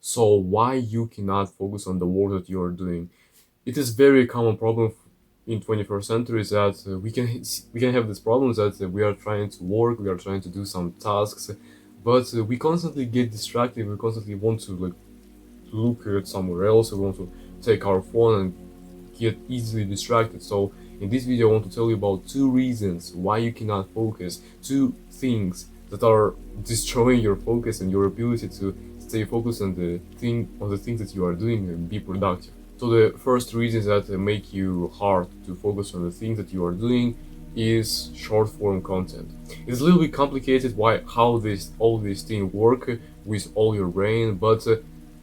So why you cannot focus on the work that you are doing? It is very common problem in 21st century is that we can have this problem that we are trying to work, we are trying to do some tasks, but we constantly get distracted. We constantly want to like look at somewhere else. We want to take our phone and get easily distracted. So in this video I want to tell you about two reasons why you cannot focus, two things that are destroying your focus and your ability to stay focused on the things that you are doing and be productive. So the first reasons that make you hard to focus on the things that you are doing is short form content. It's a little bit complicated why how this all these things work with all your brain, but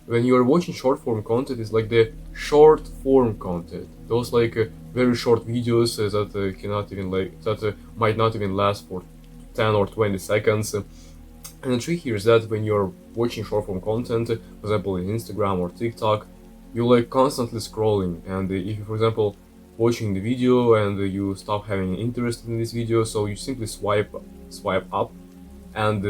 when you are watching short form content, it's like the short form content. Those like very short videos that cannot even like that might not even last for 10 or 20 seconds. And the trick here is that when you're watching short form content, for example in Instagram or TikTok, you're like constantly scrolling. And if you, for example, watching the video and you stop having interest in this video, so you simply swipe up and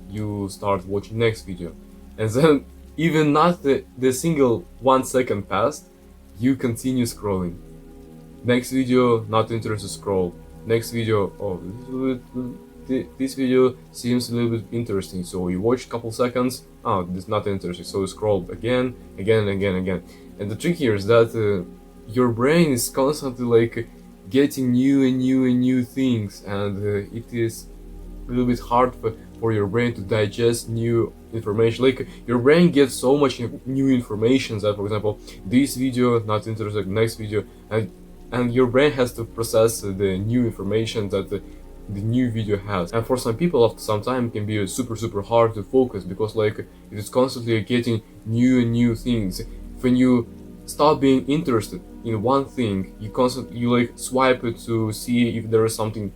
you start watching next video, and then even not the single 1 second passed, you continue scrolling. Next video, not interested, scroll. Next video, oh, this video seems a little bit interesting, so you watch a couple seconds, oh, this is not interesting, so you scroll again, again, again, again. And the trick here is that your brain is constantly like getting new and new and new things, and it is a little bit hard for your brain to digest new information. Like your brain gets so much new information that, for example, this video not interested, next video, and your brain has to process the new information that the new video has. And for some people, after some time, it can be super hard to focus because like it is constantly getting new and new things. When you stop being interested in one thing, you like swipe it to see if there is something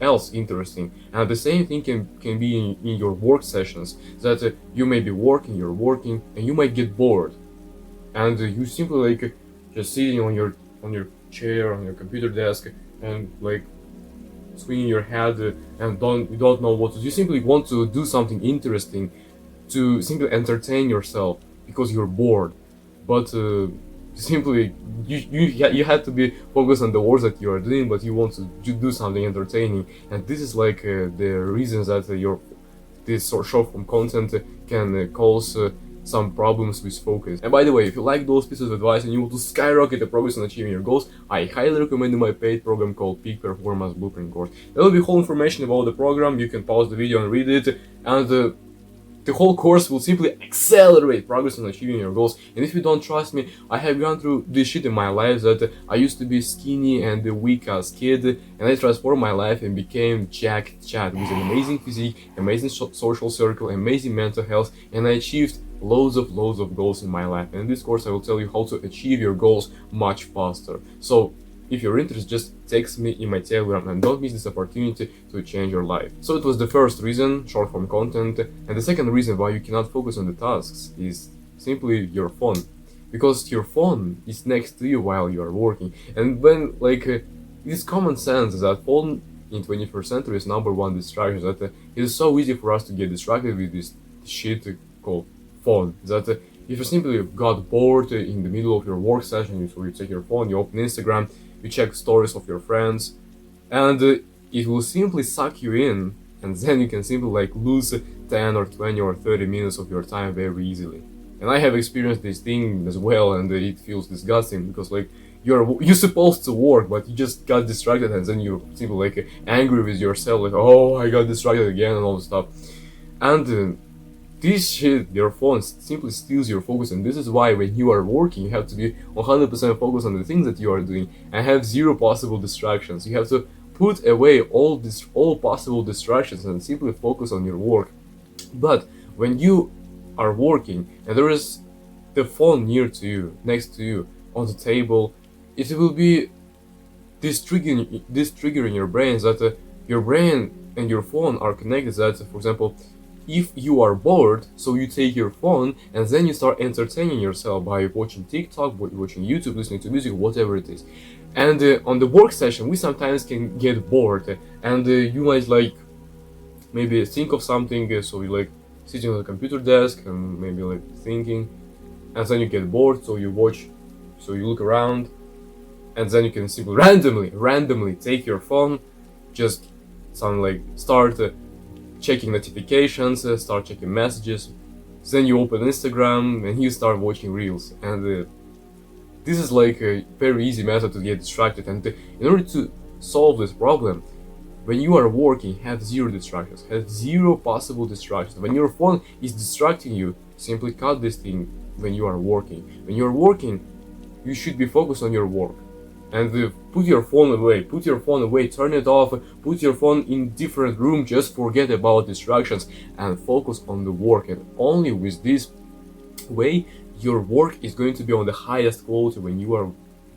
else interesting. And the same thing can be in your work sessions, that you may be you're working and you might get bored, and you simply like just sitting on your chair on your computer desk and like swinging your head and you don't know what to do. You simply want to do something interesting to simply entertain yourself because you're bored, but simply you have to be focused on the work that you are doing, but you want to do something entertaining. And this is like the reasons that this short form content can cause some problems with focus. And by the way, if you like those pieces of advice and you want to skyrocket the progress on achieving your goals, I highly recommend my paid program called Peak Performance Blueprint course. There will be whole information about the program. You can pause the video and read it, and the whole course will simply accelerate progress on achieving your goals. And if you don't trust me, I have gone through this shit in my life, that I used to be skinny and weak as kid, and I transformed my life and became jacked Chad with an amazing physique, amazing social circle, amazing mental health, and I achieved loads of goals in my life. And in this course I will tell you how to achieve your goals much faster. So if you're interested, just text me in my Telegram and don't miss this opportunity to change your life. So it was the first reason, short form content. And the second reason why you cannot focus on the tasks is simply your phone. Because your phone is next to you while you are working. And when like it's common sense that phone in 21st century is number one distraction, that it is so easy for us to get distracted with this shit called phone, that if you simply got bored in the middle of your work session, so you take your phone, you open Instagram, you check stories of your friends, and it will simply suck you in, and then you can simply like lose 10 or 20 or 30 minutes of your time very easily. And I have experienced this thing as well, and it feels disgusting because like you're supposed to work, but you just got distracted, and then you're simply like angry with yourself, like, oh, I got distracted again and all this stuff. And this shit, your phone simply steals your focus, and this is why when you are working, you have to be 100% focused on the things that you are doing and have zero possible distractions. You have to put away all possible distractions and simply focus on your work. But when you are working and there is the phone near to you, next to you, on the table, it will be this triggering your brains that your brain and your phone are connected. That, for example, if you are bored, so you take your phone and then you start entertaining yourself by watching TikTok, watching YouTube, listening to music, whatever it is. And on the work session, we sometimes can get bored, and you might like maybe think of something, so you like sitting on the computer desk and maybe like thinking, and then you get bored, so you look around, and then you can simply randomly take your phone, just start checking notifications, start checking messages. Then you open Instagram and you start watching reels, and this is like a very easy method to get distracted. And in order to solve this problem, when you are working, have zero distractions, have zero possible distractions. When your phone is distracting you, simply cut this thing when you are working. When you are working, you should be focused on your work. And put your phone away, turn it off, put your phone in different room, just forget about distractions and focus on the work. And only with this way, your work is going to be on the highest quality when you are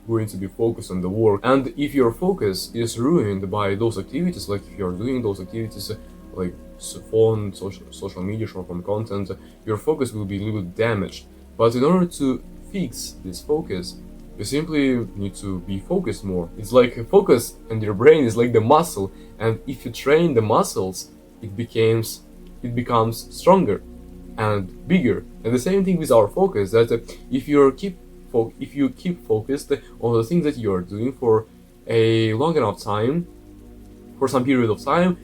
going to be focused on the work. And if your focus is ruined by those activities, like if you're doing those activities like phone, social media, short form content, your focus will be a little bit damaged. But in order to fix this focus, you simply need to be focused more. It's like a focus, and your brain is like the muscle, and if you train the muscles, it becomes stronger and bigger. And the same thing with our focus, that if you keep focused on the things that you are doing for a long enough time, for some period of time,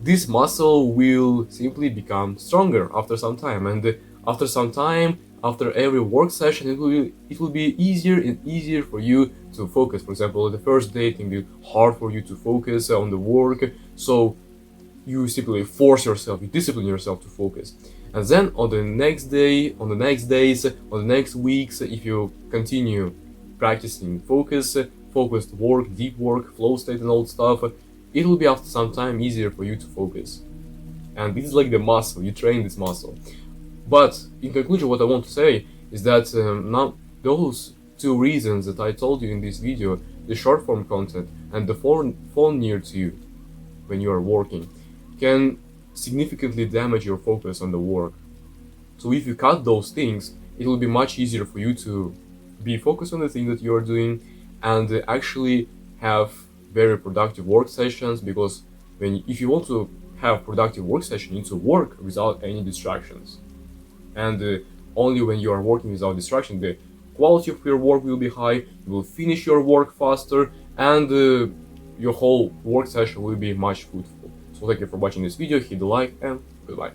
this muscle will simply become stronger after some time. And after some time, after every work session, it will be easier and easier for you to focus. For example, the first day it can be hard for you to focus on the work, so you simply force yourself, you discipline yourself to focus. And then on the next day, on the next days, on the next weeks, if you continue practicing focused work, deep work, flow state and all stuff, it will be after some time easier for you to focus. And this is like the muscle, you train this muscle. But in conclusion, what I want to say is that now those two reasons that I told you in this video, the short form content and the phone near to you when you are working, can significantly damage your focus on the work. So if you cut those things, it will be much easier for you to be focused on the thing that you are doing and actually have very productive work sessions. Because if you want to have productive work session, you need to work without any distractions. And only when you are working without distraction, the quality of your work will be high, you will finish your work faster, and your whole work session will be much fruitful. So thank you for watching this video, hit the like, and goodbye.